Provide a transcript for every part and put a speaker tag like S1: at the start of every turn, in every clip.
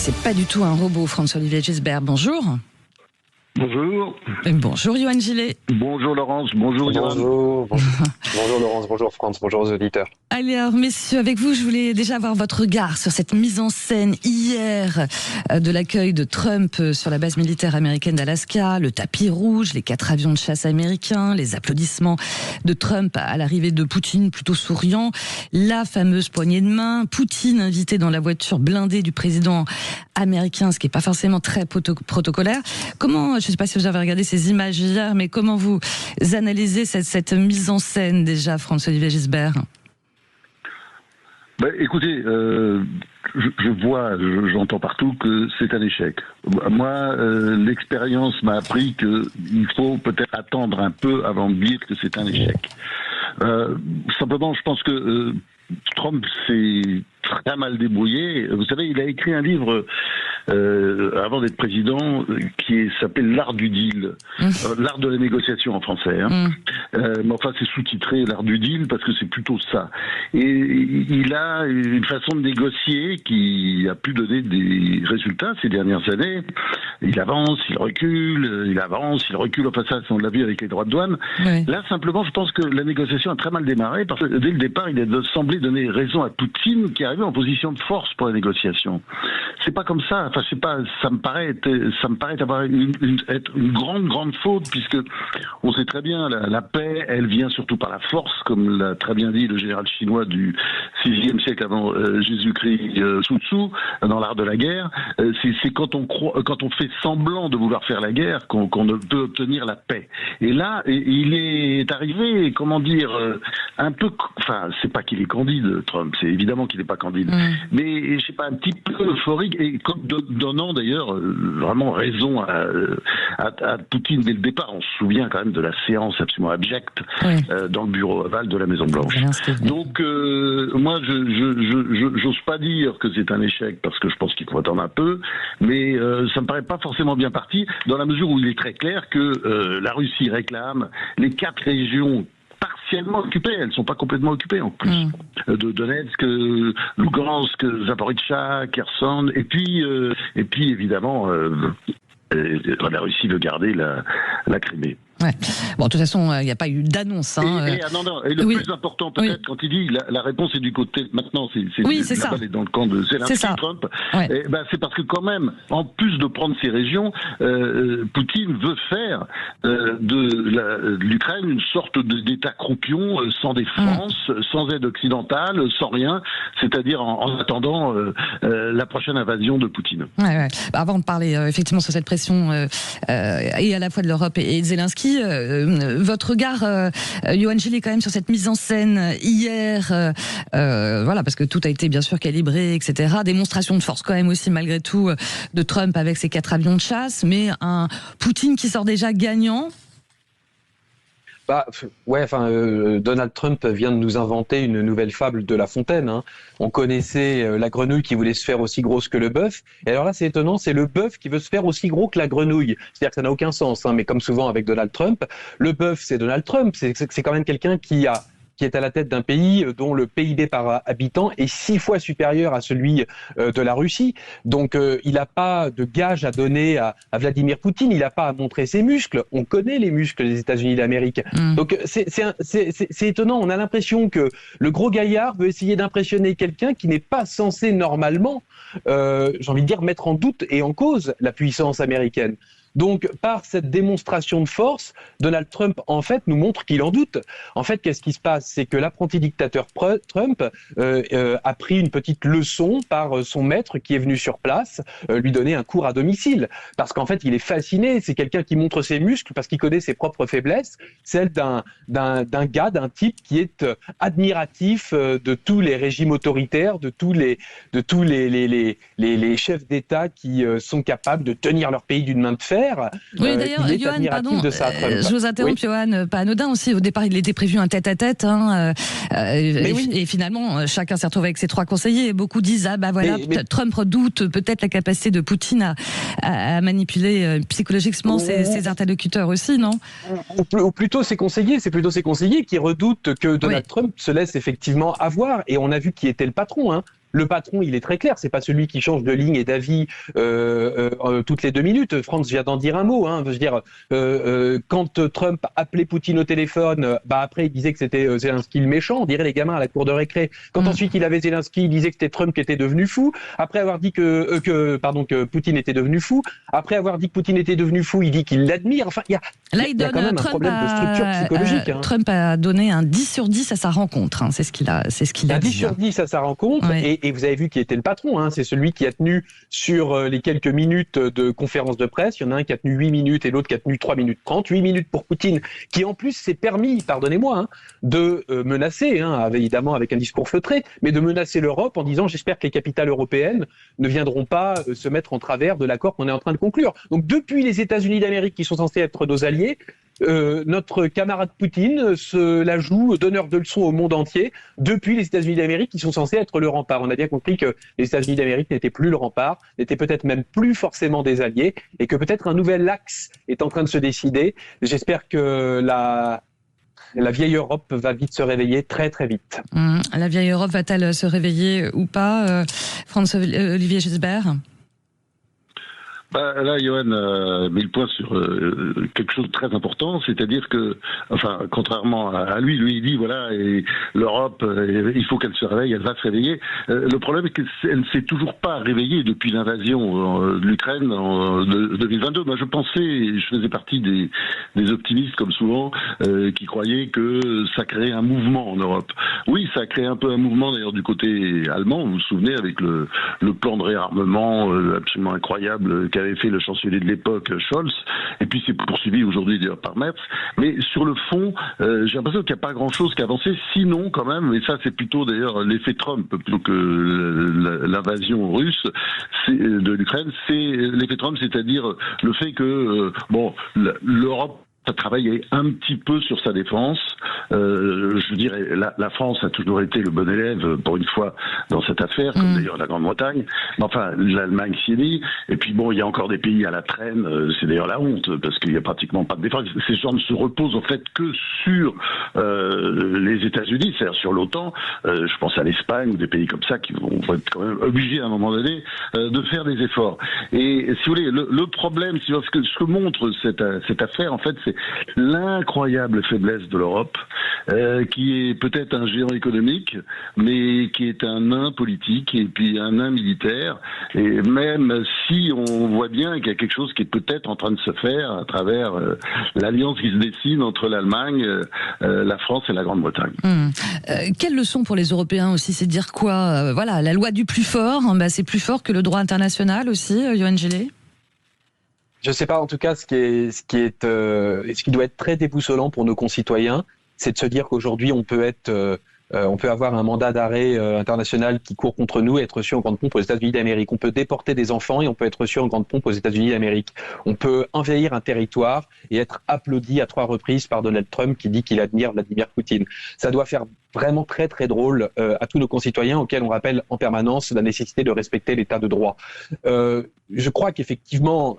S1: c'est pas du tout un robot, François-Olivier Gisbert. Bonjour.
S2: Bonjour.
S1: Bonjour, Yoann Gillet.
S2: Bonjour, Laurence. Bonjour, Yoann.
S3: Bonjour, Laurence. Bonjour, France. Bonjour aux auditeurs.
S1: Allez, alors, messieurs, avec vous, je voulais déjà avoir votre regard sur cette mise en scène hier de l'accueil de Trump sur la base militaire américaine d'Alaska, le tapis rouge, les 4 avions de chasse américains, les applaudissements de Trump à l'arrivée de Poutine plutôt souriant, la fameuse poignée de main, Poutine invité dans la voiture blindée du président américain, ce qui n'est pas forcément très protocolaire. Comment, je ne sais pas si vous avez regardé ces images hier, mais comment vous analysez cette mise en scène déjà, François-Olivier Gisbert ?
S2: Écoutez, j'entends partout que c'est un échec. Moi, l'expérience m'a appris qu'il faut peut-être attendre un peu avant de dire que c'est un échec. Simplement, je pense que Trump s'est très mal débrouillé. Vous savez, il a écrit un livre avant d'être président qui s'appelle L'art du deal, l'art de la négociation en français. Mais enfin, c'est sous-titré L'art du deal parce que c'est plutôt ça. Et il a une façon de négocier qui a pu donner des résultats ces dernières années. Il avance, il recule, il avance, il recule. Enfin, ça, on l'a vu avec les droits de douane. Oui. Là, simplement, je pense que la négociation a très mal démarré parce que dès le départ, il a semblé donner raison à Poutine qui arrivait en position de force pour la négociation. C'est pas comme ça. Enfin, c'est pas. Ça me paraît avoir être une grande faute puisque on sait très bien la paix, elle vient surtout par la force, comme l'a très bien dit le général chinois du 6e siècle avant Jésus-Christ, Sun Tzu, dans l'art de la guerre. C'est quand on fait semblant de vouloir faire la guerre qu'on ne peut obtenir la paix. Et là, il est arrivé, comment dire, un peu. Enfin, c'est pas qu'il est candide, Trump. C'est évidemment qu'il n'est pas candide, mais je sais pas, un petit peu euphorique et donnant d'ailleurs vraiment raison à Poutine dès le départ. On se souvient quand même de la séance absolument abjecte dans le bureau ovale de la Maison Blanche. Donc moi, j'ose pas dire que c'est un échec parce que je pense qu'il faut attendre un peu, mais ça me paraît pas forcément bien parti dans la mesure où il est très clair que la Russie réclame les 4 régions partiellement occupées, elles ne sont pas complètement occupées en plus, de Donetsk, Lugansk, Zaporizhzhia, Kherson, et puis évidemment la Russie veut garder la Crimée.
S1: Ouais. Bon, de toute façon, il n'y a pas eu d'annonce.
S2: Et le plus important peut-être, quand il dit la réponse est du côté maintenant, c'est ça. Elle est dans le camp de Zelensky, Trump. Ouais. C'est parce que quand même, en plus de prendre ces régions, Poutine veut faire de l'Ukraine une sorte d'État croupion, sans défense, sans aide occidentale, sans rien, c'est-à-dire en attendant la prochaine invasion de Poutine.
S1: Ouais. Avant de parler effectivement sur cette pression et à la fois de l'Europe et de Zelensky, votre regard, Yoann Gillet, quand même sur cette mise en scène hier, voilà, parce que tout a été bien sûr calibré, etc. Démonstration de force quand même aussi malgré tout de Trump avec ses 4 avions de chasse, mais un Poutine qui sort déjà gagnant.
S3: Donald Trump vient de nous inventer une nouvelle fable de La Fontaine. On connaissait la grenouille qui voulait se faire aussi grosse que le bœuf. Et alors là, c'est étonnant, c'est le bœuf qui veut se faire aussi gros que la grenouille. C'est-à-dire que ça n'a aucun sens, mais comme souvent avec Donald Trump, le bœuf, c'est Donald Trump. C'est quand même quelqu'un qui est à la tête d'un pays dont le PIB par habitant est 6 fois supérieur à celui de la Russie. Donc il n'a pas de gage à donner à Vladimir Poutine, il n'a pas à montrer ses muscles. On connaît les muscles des États-Unis d'Amérique. Donc c'est étonnant, on a l'impression que le gros gaillard veut essayer d'impressionner quelqu'un qui n'est pas censé normalement, j'ai envie de dire, mettre en doute et en cause la puissance américaine. Donc, par cette démonstration de force, Donald Trump, en fait, nous montre qu'il en doute. En fait, qu'est-ce qui se passe ? C'est que l'apprenti dictateur Trump a pris une petite leçon par son maître qui est venu sur place lui donner un cours à domicile. Parce qu'en fait, il est fasciné. C'est quelqu'un qui montre ses muscles parce qu'il connaît ses propres faiblesses, celles d'un type qui est admiratif de tous les régimes autoritaires, de tous les chefs d'État qui sont capables de tenir leur pays d'une main de fer.
S1: Oui, d'ailleurs, Yoann, pardon, je vous interromps, Yoann, pas anodin aussi. Au départ, il était prévu un tête-à-tête, et finalement, chacun s'est retrouvé avec ses 3 conseillers. Beaucoup disent, Trump redoute peut-être la capacité de Poutine à manipuler psychologiquement ses interlocuteurs aussi, non ?
S3: Ou plutôt ses conseillers, c'est plutôt ses conseillers qui redoutent que Donald Trump se laisse effectivement avoir. Et on a vu qui était le patron, Le patron, il est très clair, c'est pas celui qui change de ligne et d'avis toutes les 2 minutes. Franz vient d'en dire un mot. Je veux dire, quand Trump appelait Poutine au téléphone, après il disait que c'était Zelensky le méchant, on dirait les gamins à la cour de récré. Quand ensuite il avait Zelensky, il disait que c'était Trump qui était devenu fou. Après avoir dit que Poutine était devenu fou. Après avoir dit que Poutine était devenu fou, il dit qu'il l'admire. Enfin, il y a quand même un problème de structure psychologique.
S1: Trump a donné un 10 sur 10 à sa rencontre. C'est ce qu'il a dit.
S3: Un 10 sur 10 à sa rencontre. Ouais. Et vous avez vu qui était le patron. C'est celui qui a tenu sur les quelques minutes de conférence de presse. Il y en a un qui a tenu 8 minutes et l'autre qui a tenu 3 minutes 30. 8 minutes pour Poutine, qui en plus s'est permis, pardonnez-moi, de menacer, évidemment avec un discours feutré, mais de menacer l'Europe en disant « J'espère que les capitales européennes ne viendront pas se mettre en travers de l'accord qu'on est en train de conclure ». Donc depuis les États-Unis d'Amérique, qui sont censés être nos alliés, notre camarade Poutine se la joue donneur de leçons au monde entier depuis les États-Unis d'Amérique qui sont censés être le rempart. On a bien compris que les États-Unis d'Amérique n'étaient plus le rempart, n'étaient peut-être même plus forcément des alliés et que peut-être un nouvel axe est en train de se décider. J'espère que la vieille Europe va vite se réveiller, très très vite.
S1: La vieille Europe va-t-elle se réveiller ou pas, Franz-Olivier Gisbert?
S2: Là, Johan a mis le point sur quelque chose de très important, c'est-à-dire que, contrairement à lui il dit voilà, et l'Europe, il faut qu'elle se réveille, elle va se réveiller. Le problème est qu'elle ne s'est toujours pas réveillée depuis l'invasion de l'Ukraine en 2022. Moi, je faisais partie des optimistes, comme souvent, qui croyaient que ça créait un mouvement en Europe. Oui, ça a créé un peu un mouvement d'ailleurs du côté allemand. Vous vous souvenez avec le plan de réarmement absolument incroyable qu'avait fait le chancelier de l'époque, Scholz, et puis c'est poursuivi aujourd'hui d'ailleurs par Merz. Mais sur le fond, j'ai l'impression qu'il n'y a pas grand-chose qui a avancé, sinon quand même, et ça c'est plutôt d'ailleurs l'effet Trump plutôt que l'invasion russe de l'Ukraine, c'est l'effet Trump, c'est-à-dire le fait que l'Europe a travaillé un petit peu sur sa défense. Je dirais, la France a toujours été le bon élève, pour une fois, dans cette affaire, comme d'ailleurs la Grande-Bretagne. Mais enfin, l'Allemagne s'y est mis. Et puis bon, il y a encore des pays à la traîne. C'est d'ailleurs la honte, parce qu'il n'y a pratiquement pas de défense. Ces gens ne se reposent en fait que sur les États-Unis, c'est-à-dire sur l'OTAN. Je pense à l'Espagne ou des pays comme ça qui vont être quand même obligés à un moment donné de faire des efforts. Et si vous voulez, le problème, ce que montre cette affaire, en fait, c'est l'incroyable faiblesse de l'Europe, qui est peut-être un géant économique, mais qui est un nain politique et puis un nain militaire. Et même si on voit bien qu'il y a quelque chose qui est peut-être en train de se faire à travers l'alliance qui se dessine entre l'Allemagne, la France et la Grande-Bretagne.
S1: Quelle leçon pour les Européens aussi, c'est de dire quoi la loi du plus fort, c'est plus fort que le droit international aussi, Johan Gillet?
S3: Je ne sais pas, en tout cas, ce qui doit être très déboussolant pour nos concitoyens, c'est de se dire qu'aujourd'hui, on peut avoir un mandat d'arrêt international qui court contre nous et être reçu en grande pompe aux États-Unis d'Amérique. On peut déporter des enfants et on peut être reçu en grande pompe aux États-Unis d'Amérique. On peut envahir un territoire et être applaudi à 3 reprises par Donald Trump qui dit qu'il admire Vladimir Poutine. Ça doit faire vraiment très très drôle à tous nos concitoyens auxquels on rappelle en permanence la nécessité de respecter l'état de droit. Je crois qu'effectivement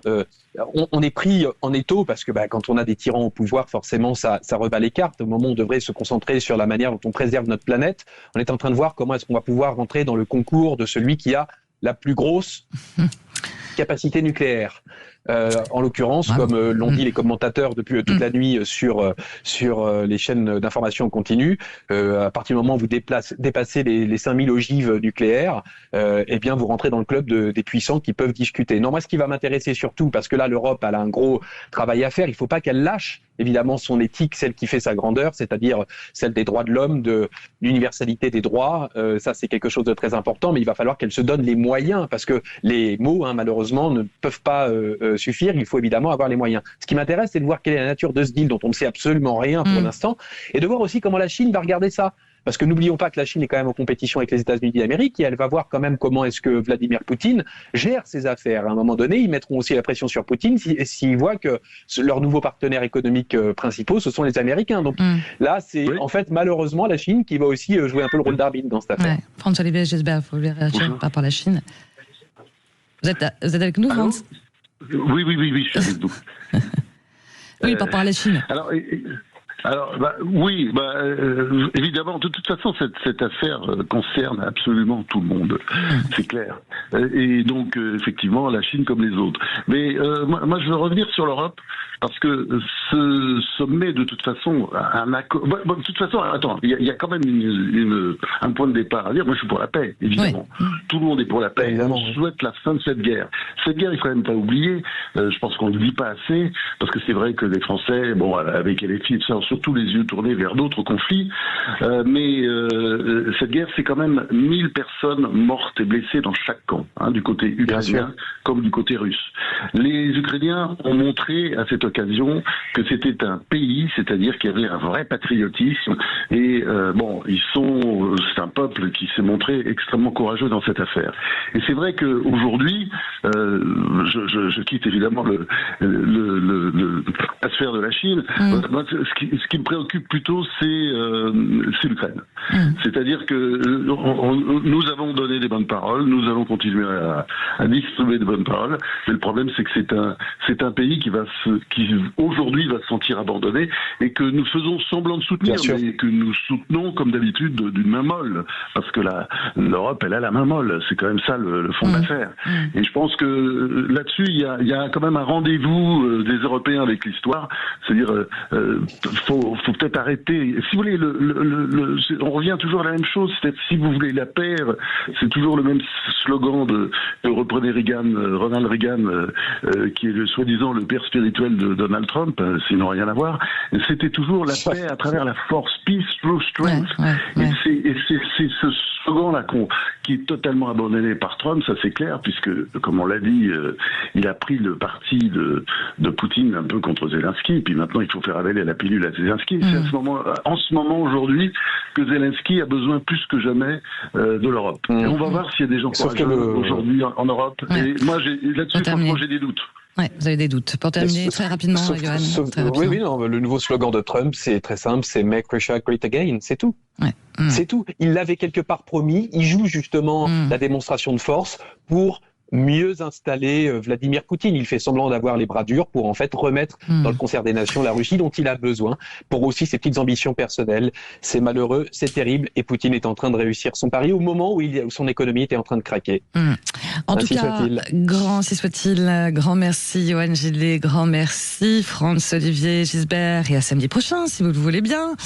S3: on est pris en étau parce que quand on a des tyrans au pouvoir, forcément ça rebat les cartes. Au moment où on devrait se concentrer sur la manière dont on préserve notre planète, on est en train de voir comment est-ce qu'on va pouvoir rentrer dans le concours de celui qui a la plus grosse capacité nucléaire. En l'occurrence, comme l'ont dit les commentateurs depuis toute la nuit sur les chaînes d'information en continu, à partir du moment où vous dépassez les 5000 ogives nucléaires, eh bien vous rentrez dans le club des puissants qui peuvent discuter. Non, moi ce qui va m'intéresser surtout, parce que là l'Europe elle a un gros travail à faire, il ne faut pas qu'elle lâche évidemment son éthique, celle qui fait sa grandeur, c'est-à-dire celle des droits de l'homme, de l'universalité des droits. Ça c'est quelque chose de très important, mais il va falloir qu'elle se donne les moyens, parce que les mots malheureusement ne peuvent pas suffire, il faut évidemment avoir les moyens. Ce qui m'intéresse, c'est de voir quelle est la nature de ce deal dont on ne sait absolument rien pour l'instant, et de voir aussi comment la Chine va regarder ça. Parce que n'oublions pas que la Chine est quand même en compétition avec les États-Unis d'Amérique et elle va voir quand même comment est-ce que Vladimir Poutine gère ses affaires. À un moment donné, ils mettront aussi la pression sur Poutine s'ils voient que leurs nouveaux partenaires économiques principaux, ce sont les Américains. Donc là, c'est en fait malheureusement la Chine qui va aussi jouer un peu le rôle d'arbitre dans cette affaire.
S1: Ouais. Franz-Olivier Gisbert, vous voulez réagir par rapport à la Chine? Vous êtes avec nous, Franz?
S2: Oui, je suis avec vous.
S1: Oui, par rapport à la Chine.
S2: Alors, Alors, oui, évidemment, de toute façon, cette affaire concerne absolument tout le monde, c'est clair. Et donc, effectivement, la Chine comme les autres. Mais moi, je veux revenir sur l'Europe, parce que ce sommet, de toute façon, un accord... de toute façon, attends, il y a quand même un point de départ à dire. Moi, je suis pour la paix, évidemment. Oui. Tout le monde est pour la paix. Évidemment. On souhaite la fin de cette guerre. Cette guerre, il faut quand même pas oublier, je pense qu'on ne le dit pas assez, parce que c'est vrai que les Français, avec les filles, ont surtout les yeux tournés vers d'autres conflits, mais cette guerre, c'est quand même 1000 personnes mortes et blessées dans chaque camp, du côté ukrainien comme du côté russe. Les Ukrainiens ont montré à cette occasion que c'était un pays, c'est-à-dire qu'il y avait un vrai patriotisme, et c'est un peuple qui s'est montré extrêmement courageux dans cette affaire. Et c'est vrai qu'aujourd'hui, je quitte évidemment la sphère de la Chine. Moi, ce qui me préoccupe plutôt, c'est l'Ukraine. C'est-à-dire que nous avons donné des bonnes paroles, nous allons continuer à distribuer de bonnes paroles, mais le problème, c'est que c'est un pays qui aujourd'hui va se sentir abandonné, et que nous faisons semblant de soutenir, mais que nous soutenons comme d'habitude d'une main molle, parce que l'Europe, elle a la main molle, c'est quand même ça le fond de l'affaire. Et je pense que là-dessus, il y a quand même un rendez-vous des Européens avec l'histoire, c'est-à-dire faut peut-être arrêter. Si vous voulez, on revient toujours à la même chose, c'est-à-dire si vous voulez la paix, c'est toujours le même slogan que reprenait Ronald Reagan, qui est soi-disant le père spirituel de Donald Trump, sinon rien à voir. C'était toujours la paix à travers la force, peace through strength. Et c'est ce slogan-là qui est totalement abandonné par Trump, ça c'est clair, puisque, comme on l'a dit, il a pris le parti de Poutine un peu contre Zelensky, et puis maintenant il faut faire avaler la pilule à Zelensky. C'est en ce moment aujourd'hui que Zelensky a besoin plus que jamais de l'Europe. Et on va voir s'il y a des gens courageux aujourd'hui en Europe. Et moi, là-dessus, franchement, j'ai des doutes.
S1: Oui, vous avez des doutes. Pour terminer, très rapidement, Johan.
S3: Le nouveau slogan de Trump, c'est très simple, c'est « Make Russia Great Again », c'est tout. C'est tout. Il l'avait quelque part promis, il joue justement la démonstration de force pour mieux installer Vladimir Poutine. Il fait semblant d'avoir les bras durs pour en fait remettre dans le concert des nations la Russie dont il a besoin pour aussi ses petites ambitions personnelles. C'est malheureux, c'est terrible, et Poutine est en train de réussir son pari au moment où son économie était en train de craquer.
S1: En tout cas, grand merci Johan Gillet, grand merci Franz-Olivier Gisbert, et à samedi prochain si vous le voulez bien.